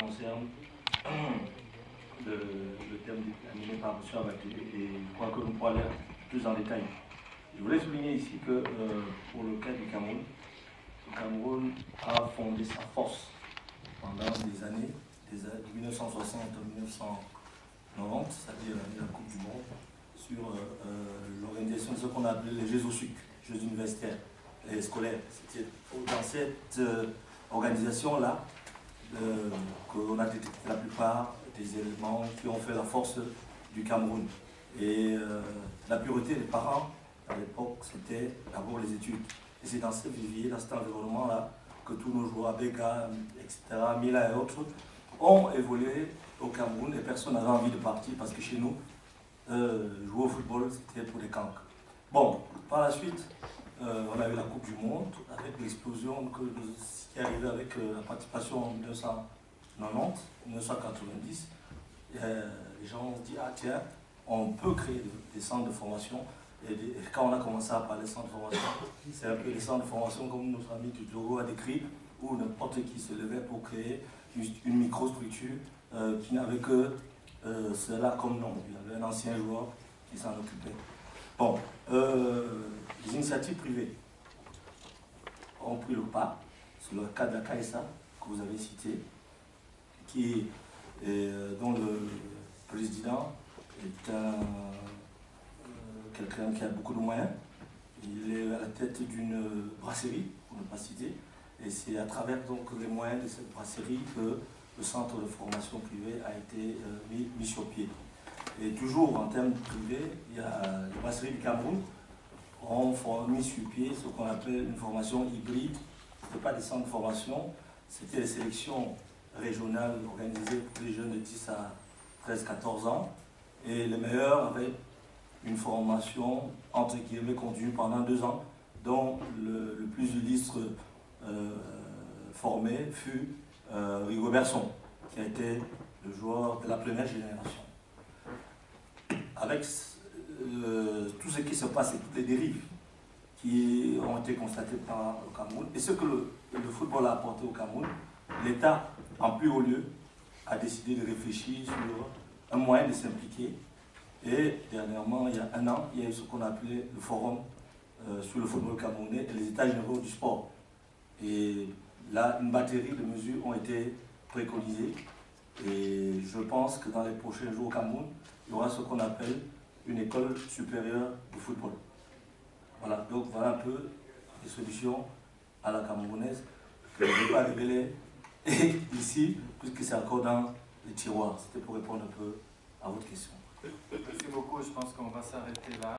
concerne le thème animé par M. Abaté, et je crois que nous pourrons aller plus en détail. Je voulais souligner ici que pour le cas du Cameroun, le Cameroun a fondé sa force pendant des années, de 1960 à 1990, c'est-à-dire la Coupe du Monde, sur l'organisation de ce qu'on appelait les Jeux au sucre, Jeux universitaires et scolaires. C'était dans cette organisation-là qu'on a détecté la plupart des éléments qui ont fait la force du Cameroun. Et la priorité des parents, à l'époque, c'était d'abord les études. Et c'est dans ce vivier, dans cet environnement-là, que tous nos joueurs, Bega, etc., Mila et autres, ont évolué au Cameroun, et personne n'avait envie de partir parce que chez nous, jouer au football, c'était pour les cancres. Bon, par la suite, on a eu la Coupe du Monde, avec l'explosion qui est arrivée avec la participation en 1990, 1990. Les gens ont dit, ah tiens, on peut créer des centres de formation. Et quand on a commencé à parler de centres de formation, c'est un peu les centres de formation comme notre ami du Togo a décrit, où n'importe qui se levait pour créer une microstructure qui n'avait que cela comme nom. Il y avait un ancien joueur qui s'en occupait. Bon, les initiatives privées ont pris le pas, sur le cas de la CAESA que vous avez cité, dont le président est quelqu'un qui a beaucoup de moyens. Il est à la tête d'une brasserie, pour ne pas citer, et c'est à travers donc les moyens de cette brasserie que le centre de formation privée a été mis sur pied. Et toujours en termes privés, il y a les brasseries du Cameroun ont mis sur pied ce qu'on appelle une formation hybride. Ce n'était pas des centres de formation, c'était des sélections régionales organisées pour les jeunes de 10 à 13-14 ans. Et les meilleurs avaient une formation entre guillemets continue pendant 2 ans, dont le plus illustre formé fut Rigobert Song, qui a été le joueur de la première génération. Avec tout ce qui se passe et toutes les dérives qui ont été constatées par le Cameroun, et ce que le football a apporté au Cameroun, l'État, en plus haut lieu, a décidé de réfléchir sur un moyen de s'impliquer. Et dernièrement, il y a 1 an, il y a eu ce qu'on appelait le forum sur le football camerounais et les états généraux du sport. Et là, une batterie de mesures ont été préconisées. Et je pense que dans les prochains jours au Cameroun, il y aura ce qu'on appelle une école supérieure de football. Voilà, donc voilà un peu les solutions à la camerounaise que je ne vais pas révéler ici, puisque c'est encore dans les tiroirs. C'était pour répondre un peu à votre question. Merci beaucoup, je pense qu'on va s'arrêter là.